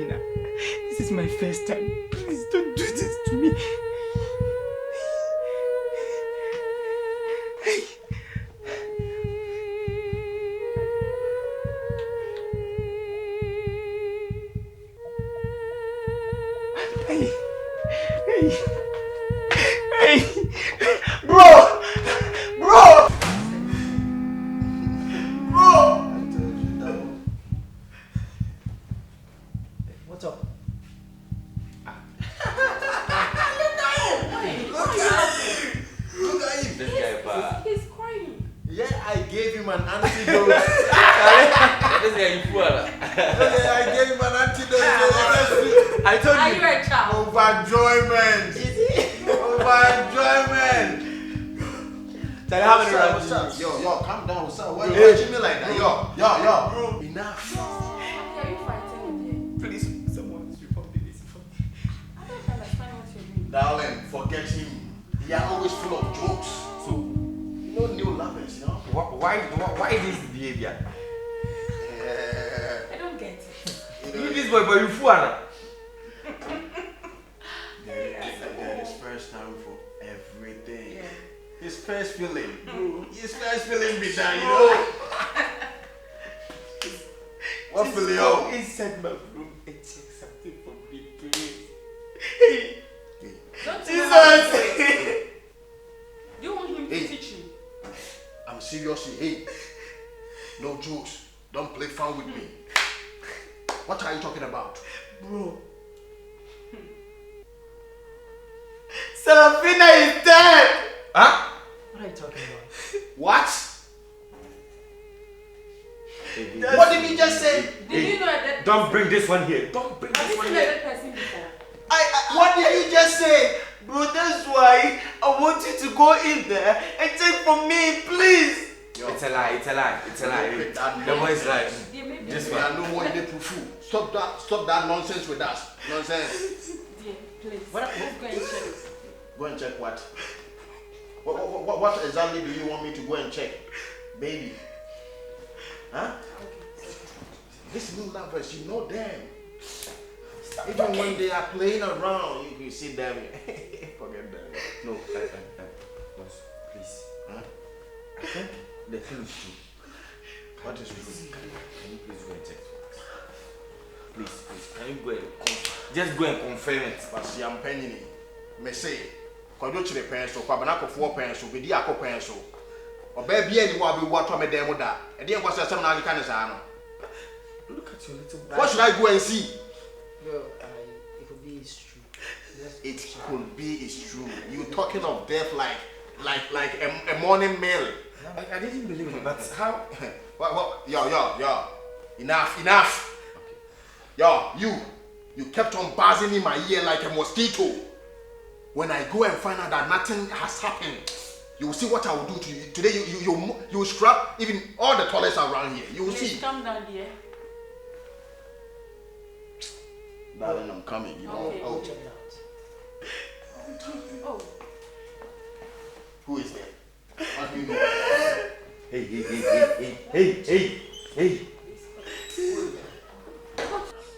Serafina, this is my first time. Please don't do this to me. Hey. Hey. Hey. Hey. Bro! Bro! What's up? Look at him. This guy, pa. He's crying. Yeah, I gave him an antidote. This guy, you fool. Yeah, I gave him an antidote. I told Are you. you a child? Overjoyment. Overjoyment. Tell how many What's rounds? up? Yo, calm down. What's up? Why are you watching me like that? Yo. Enough. Are you fighting with him? Please, someone report this for me. I don't understand what you're doing. Darling, forget him. They are always full of jokes. So, You know, new lovers, you know? why this behavior? I don't get it. You know, This boy, you fool. there is first time for everything. Yeah. His first feeling. His first feeling be that, you know? What feeling? Go inside my room and check something for me, please. Hey, Don't you know how to do Jesus! it? You want him to Hey. teach you? I'm seriously, hey. No jokes. Don't play fun with me. What are you talking about? Bro. Serafina is dead! Huh? What are you talking about? What? That's- What did he just say? Did you know that? Don't bring this one here. Don't bring Have this you one seen a here. dead person before? What did you just say? Bro, that's why I want you to go in there and take from me, please. Yo. It's a lie. The boy is lying. Dear, maybe. This We are no more in the fufu. Stop that nonsense with us. Nonsense. Dear, please. What- Let's go and check. Go and check what? What exactly do you want me to go and check? Baby. Huh? These new lovers, you know them. Even when they are playing around, you can see them. Forget that. No, boss, please. Huh? I think the thing is true. What is true? Can you please go and check for us? Please. Can you go and just go and confirm it? But see, I'm penning it. Me say, Kodo chile penso, kwa banako 4 penso, bidi ako penso. Or baby, any wa be water me demo da. And then what's the same now you can say? Look at your little What should I go and see? Yo, it could be it's true. It could be it's true. You talking of death like a morning meal. I didn't believe it, but how? What? Yo. Enough. Okay. Yo, you kept on buzzing in my ear like a mosquito. When I go and find out that nothing has happened, you will see what I will do to you. Today you will scrap even all the toilets around here. You will Please see. calm down, dear. Darling, I'm coming. You know. Okay. Oh, Check it out. Oh, who is there? What do you know? Hey.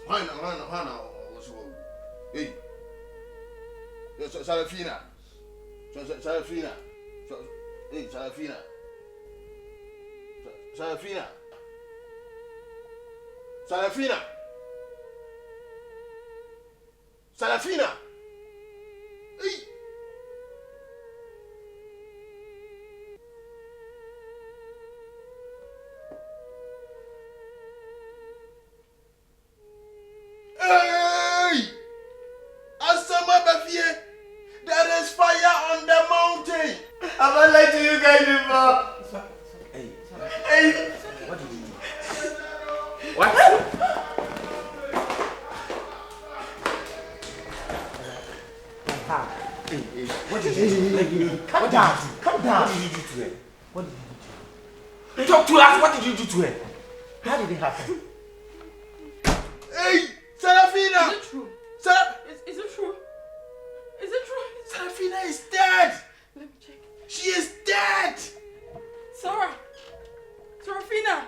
Why now? Hey. Serafina. Hey, Serafina. Hey. Hey! Asama Bafie, there is fire on the mountain. Have I lied to you guys before? Hey. What did you do? What? What did you do? Calm down. What did you do to her? What did you do to her? Talk to us. What did you do to her? How did it happen? Hey, Serafina! is it true? Is it true? Is it true? Serafina is dead. Let me check. She is dead. Sarah! Serafina!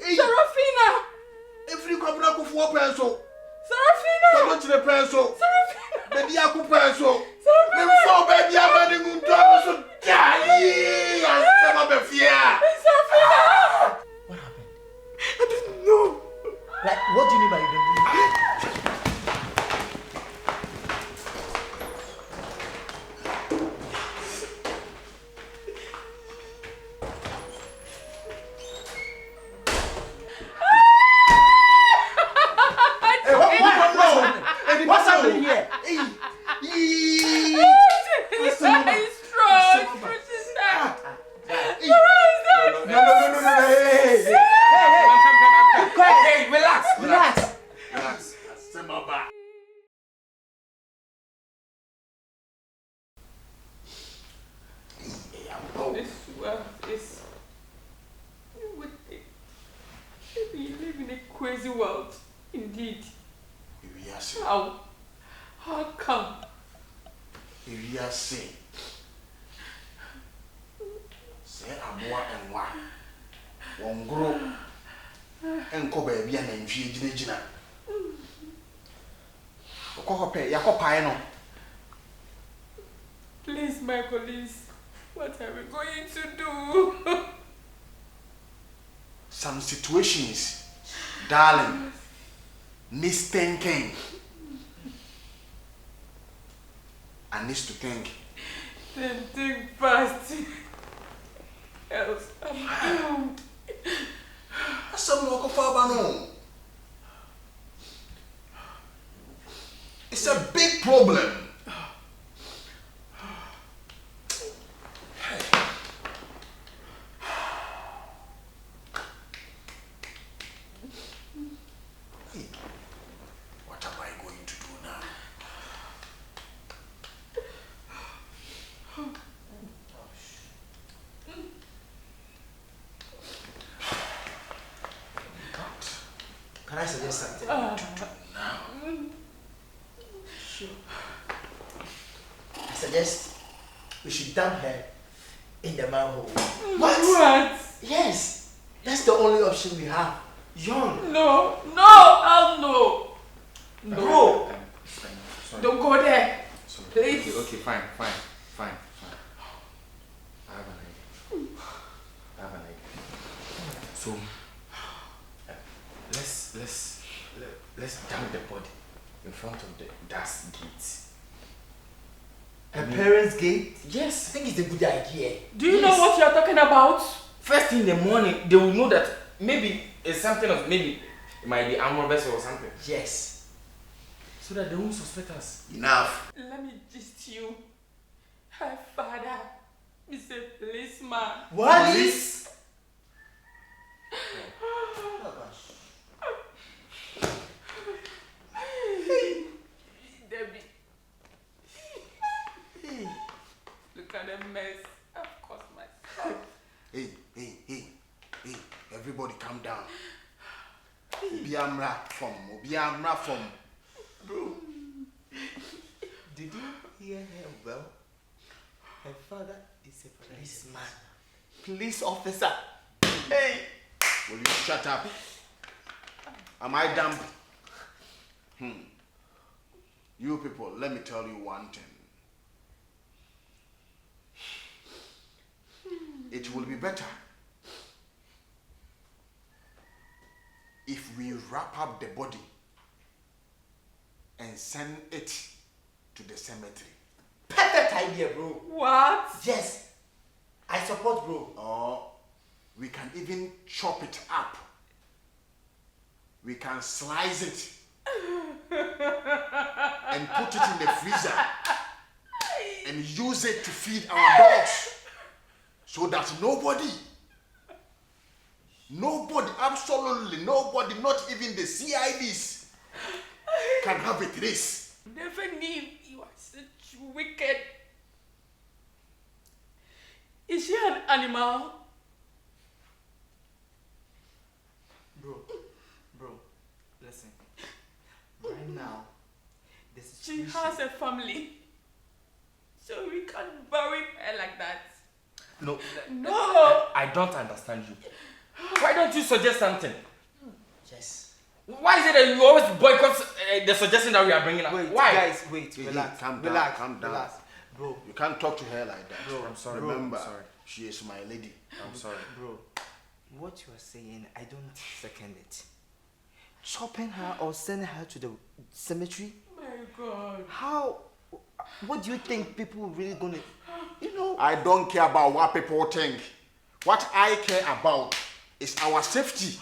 Hey, Serafina! if you come back with 4 pencil. don't you the pencil? Baby, I could pencil. Before baby, I'm running into so die. I'm a fear. What happened? I don't know. Like, what do you mean by you don't know? What's happening here? No. Hey, relax. This world is. We live in a crazy world, indeed. How come? Say aboa enwa won gro enko ba bia na ntwie gina okohope yakopae no. Please, my police, what are we going to do? Some situations, darling, needs thinking. I need to think. Then think fast. Else I'm doomed. It's a big problem. What am I going to do now? Can I suggest something? Sure. I suggest we should dump her in the manhole. What? Yes, that's the only option we have. Young. No, hell no. Bro, Sorry. Don't go there. Sorry. Please. Okay, fine. I have an idea. So, let's dump the body in front of the das gate. her parents' gate? Yes. I think it's a good idea. Do you know what you're talking about? First thing in the morning, they will know that maybe it's something of maybe it might be arm robbers or something. Yes. So that they won't suspect us. Enough. Let me gist you. Her father is a policeman. What? Police? Oh gosh. Debbie. Look at the mess I've caused myself. Hey, everybody calm down. Obiamra from. Bro, did you hear her well? Her father is a policeman. Police officer. Hey! Will you shut up? Am I dumb? You people, let me tell you one thing. It will be better if we wrap up the body and send it to the cemetery. Perfect idea, bro. What? Yes, I support, bro. Or we can even chop it up. We can slice it and put it in the freezer and use it to feed our dogs so that nobody, absolutely nobody, not even the CIDs can have a trace. Never knew you are such wicked. Is she an animal? Bro, listen. Right now, the She situation... has a family. So we can't bury her like that. No. No! I don't understand you. Why don't you suggest something? Yes. Why is it that you always boycott the suggestion that we are bringing up? Wait, Why? guys, wait, Hey, relax, calm down, relax, calm down. relax. Bro, You can't talk to her like that. Bro, I'm sorry. bro, Remember, I'm sorry. she is my lady. I'm sorry. bro, what you are saying, I don't second it. Chopping her or sending her to the cemetery? My God. How? What do you think people really gonna, you know? I don't care about what people think. What I care about is our safety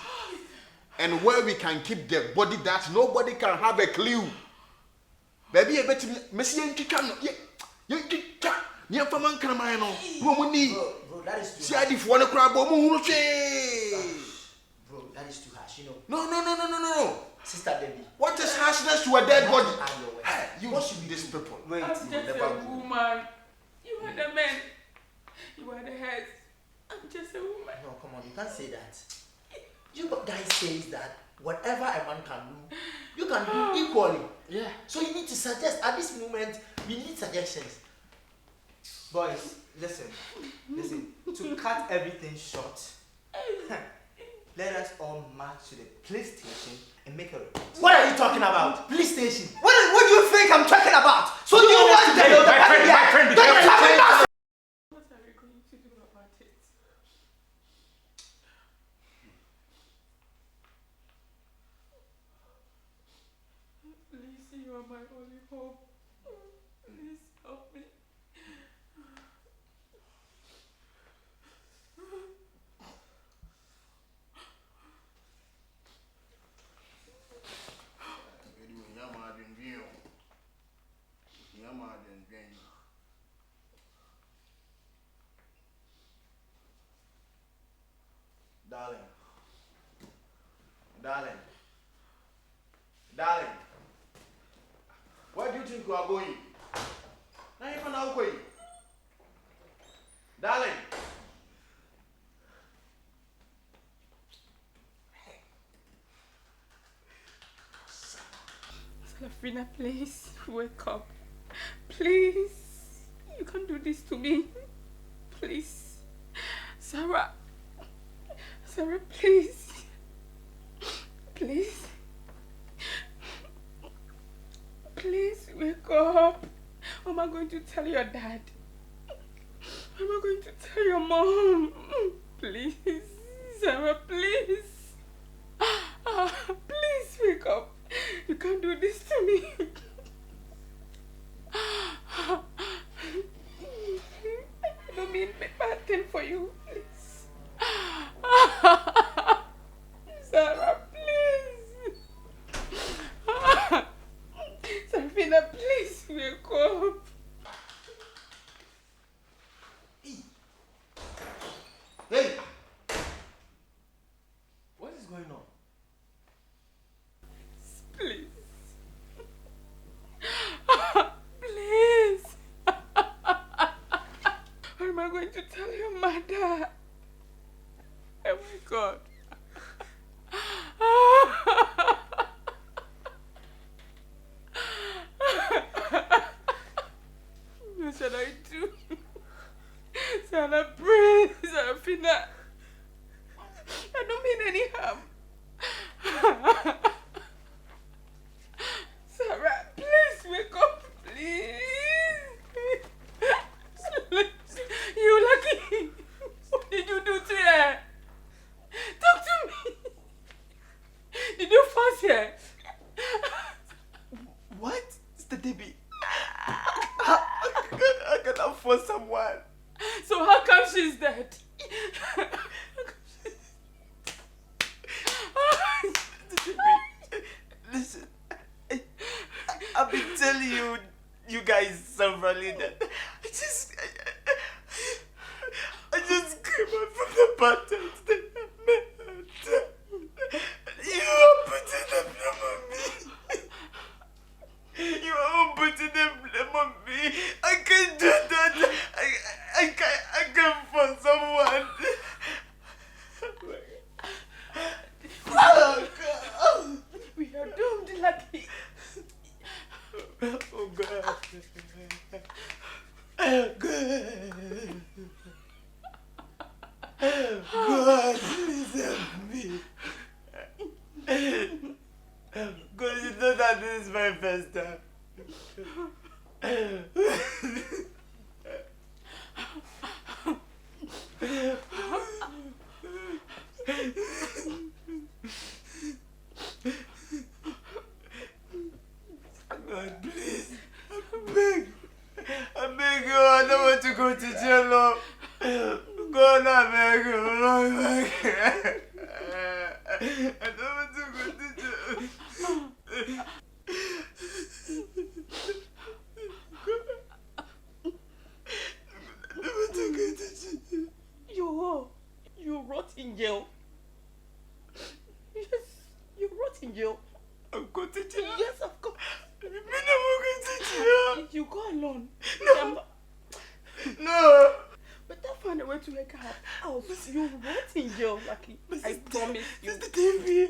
and where we can keep the body that nobody can have a clue. Baby, I bet you, Messi, you can, you can, you for man can I know. Bro, that is too See, harsh. I did for one crab, Bro, that is too harsh, you know. No. Sister Debbie. What is harshness to a dead body? Hey, You what should be this people. Wait, I'm just never a go. woman. You are the man. You are the head. I'm just a woman. No, come on, you can't say that. You guys says that whatever a man can do, you can do equally. Yeah. So you need to suggest. At this moment, we need suggestions. boys, listen. To cut everything short, let us all march to the police station and make a report. What are you talking about? Police station. What do you think I'm talking about? So do you want Hey, the my friend, be careful. What are we going to do about it? Please, you are my only hope. Please help me. Darling, where do you think you are going? Now you know going. Darling. Salafina, please wake up. Please. You can't do this to me. Please. Sarah, please. Please. Please wake up. What am I going to tell your dad? What am I going to tell your mom? Please. Sarah, please. Please wake up. You can't do this to me. I don't mean bad thing for you. Please. Sarah, please. Sarafina, please wake up. Hey! What is going on? Please. Please. What am I going to tell your mother? Oh my God. What shall I do? Sarah, please, Sarafina. I don't mean any harm. Sarah, please wake up, please. You lucky. What did you do to her? Talk to me. Did you force her? What? Mr. Debbie? I cannot force someone. So how come she's dead? Listen, I've been telling you guys severally that I just came out from the battles that I met. You are putting the blame on me. You are putting the blame on me. I can't do that. I can't for someone. Oh God. We are doomed, Lucky. Oh God. Oh God. God, please help me. Because you know that this is my first time. God, please. I beg you, I don't want to go to jail, Lord. God, I beg you, Lord, I beg you. I don't want to go to jail. I don't want to go to jail. You rot in jail. Yes, you rot in jail. I'll go to jail. Yes, of course. You mean I'm going to jail? You go alone. No. No. But I'll find a way to make her out. You rot in jail, Lucky. I promise you. Sister TV.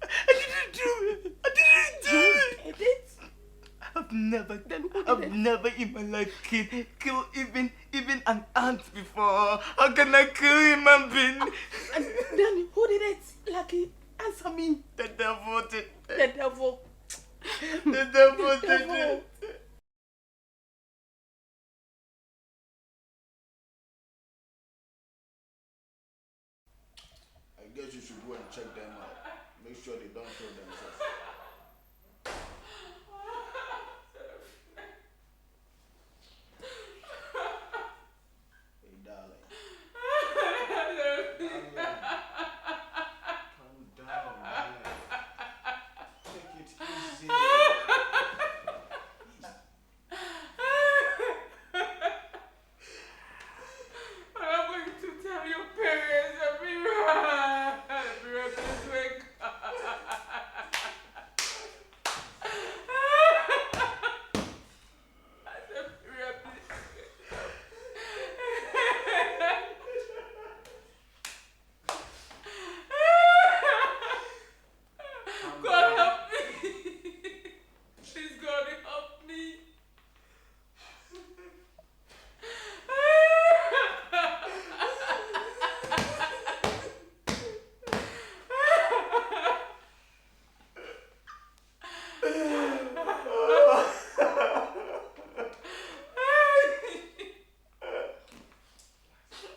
I didn't do it. I didn't do it. Did it? I've never, Then who did I've it? never in my life killed even an ant before. How can I kill a human being? And then who did it? Lucky, answer me. The devil did. The devil. The devil The did devil. it. I guess you should go and check them out. Make sure they don't kill themselves. Hey, darling. Darling. Calm down, darling. Take it easy. I'm going to tell your parents, Amira. Amira, please wake up. Amira, please. God help me. Please, God help me.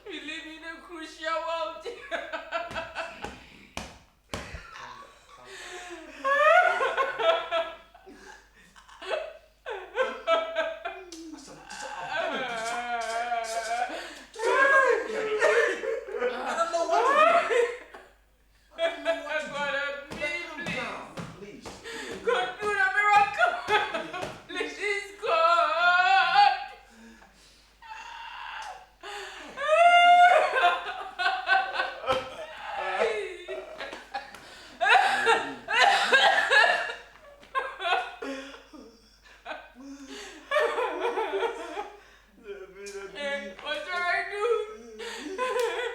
We live in a crucial world. I don't know what to do. I don't know what to God help me, do. please. Calm, please. God, do the miracle. Please, God. What do I do?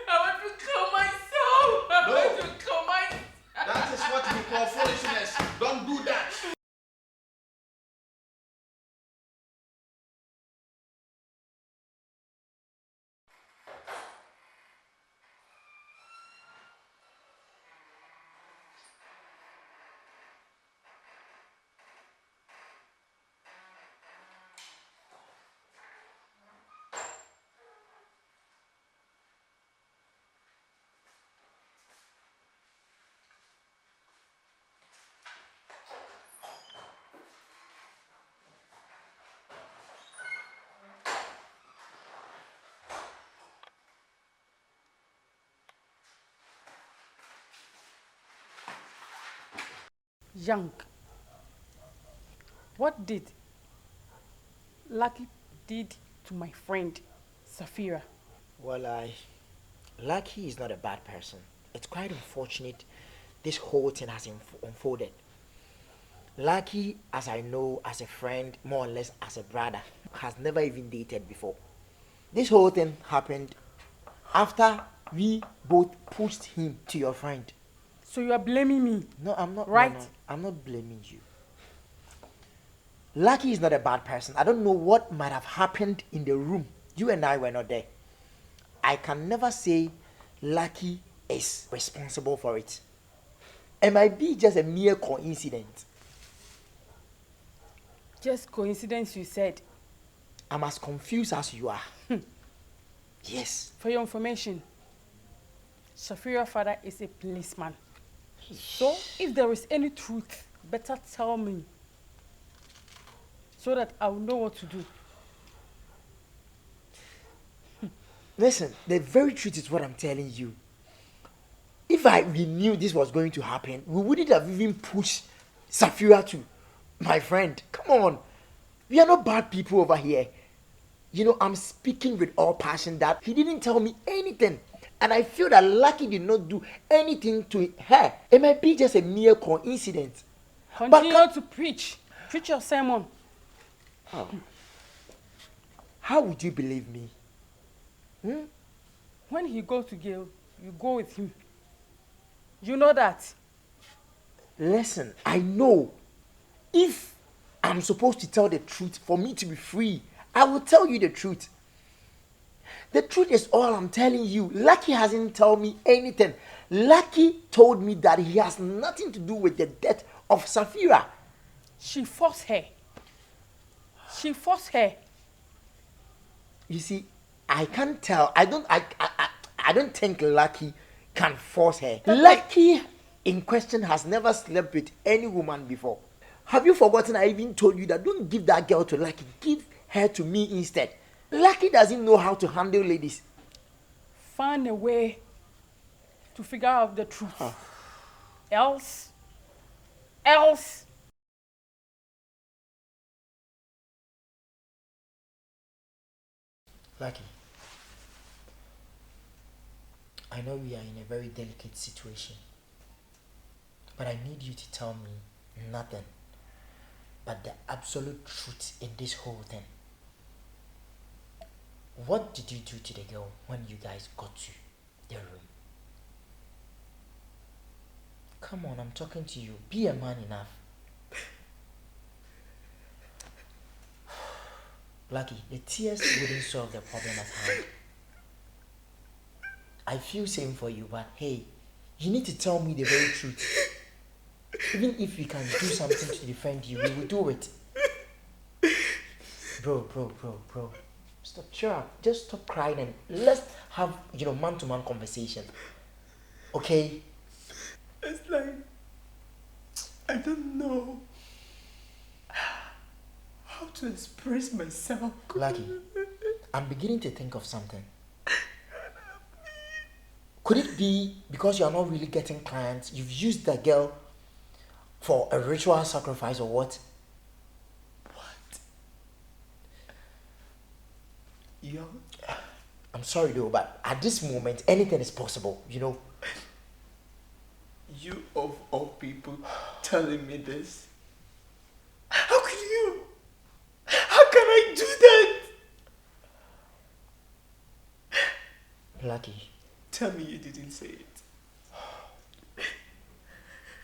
I want to kill myself. I No. want to kill myself. That is what we call foolishness. Don't do that. Young, what did Lucky did to my friend Safira? Well, Lucky is not a bad person. It's quite unfortunate this whole thing has unfolded. Lucky, as I know, as a friend, more or less as a brother, has never even dated before. This whole thing happened after we both pushed him to your friend. So you are blaming me? No, I'm not. Right? No, I'm not blaming you. Lucky is not a bad person. I don't know what might have happened in the room. You and I were not there. I can never say Lucky is responsible for it. It might be just a mere coincidence. Just coincidence, you said. I'm as confused as you are. Yes. For your information, Shafira's father is a policeman. So, if there is any truth, better tell me. So that I will know what to do. Listen, the very truth is what I'm telling you. If we knew this was going to happen, we wouldn't have even pushed Safira to my friend. Come on. We are not bad people over here. You know, I'm speaking with all passion that he didn't tell me anything. And I feel that Lucky did not do anything to her. It might be just a mere coincidence. Continue to preach. Preach your sermon. Oh. How would you believe me? When he goes to jail, you go with him. You know that. Listen, I know. If I'm supposed to tell the truth for me to be free, I will tell you the truth. The truth is all I'm telling you. Lucky hasn't told me anything. Lucky told me that he has nothing to do with the death of Safira. She forced her. She forced her. You see, I can't tell. I don't think Lucky can force her. Lucky in question has never slept with any woman before. Have you forgotten I even told you that don't give that girl to Lucky, give her to me instead. Lucky doesn't know how to handle ladies. Find a way to figure out the truth. Else. Lucky, I know we are in a very delicate situation, but I need you to tell me nothing but the absolute truth in this whole thing. What did you do to the girl when you guys got to the room? Come on, I'm talking to you. Be a man enough. Lucky, the tears wouldn't solve the problem at hand. I feel same for you, but hey, you need to tell me the very truth. Even if we can do something to defend you, we will do it. Bro. Stop, cheer up. Just stop crying and let's have, man-to-man conversation. Okay? It's like, I don't know how to express myself. Lucky, I'm beginning to think of something. Could it be because you are not really getting clients, you've used the girl for a ritual sacrifice or what? What? Yo. I'm sorry though, but at this moment, anything is possible, You of all people telling me this? How can you? How can I do that? Lucky. Tell me you didn't say it.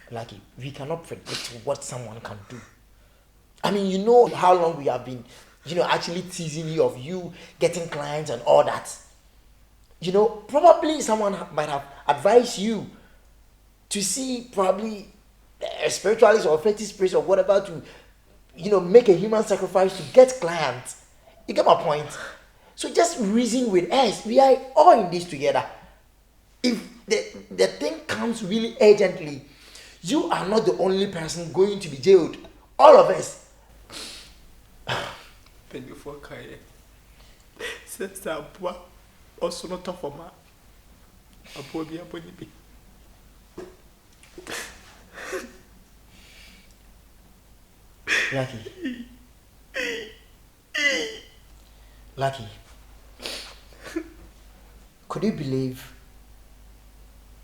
Lucky, we cannot predict what someone can do. I mean, you know how long we have been, actually teasing you of you getting clients and all that. Probably someone might have advised you to see probably a spiritualist or a fetish priest or whatever to, make a human sacrifice to get clients. You get my point? So just reason with us. We are all in this together. If the thing comes really urgently, you are not the only person going to be jailed. All of us. Before Kaya, Sister Abua, also not of ma. Abua be abonibi. Lucky. Could you believe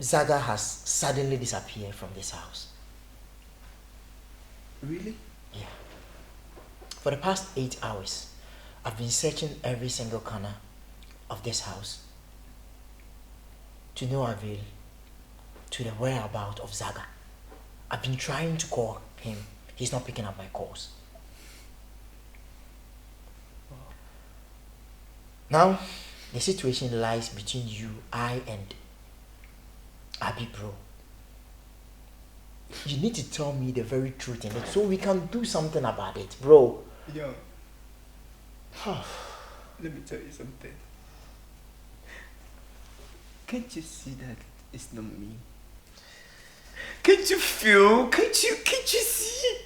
Zaga has suddenly disappeared from this house? Really? Yeah. For the past 8 hours, I've been searching every single corner of this house to no avail to the whereabouts of Zaga. I've been trying to call him. He's not picking up my calls. Now, the situation lies between you, I, and Abi, bro. You need to tell me the very truth in it so we can do something about it, bro. Yo. Let me tell you something. Can't you see that it's not me? Can't you feel? Can't you see?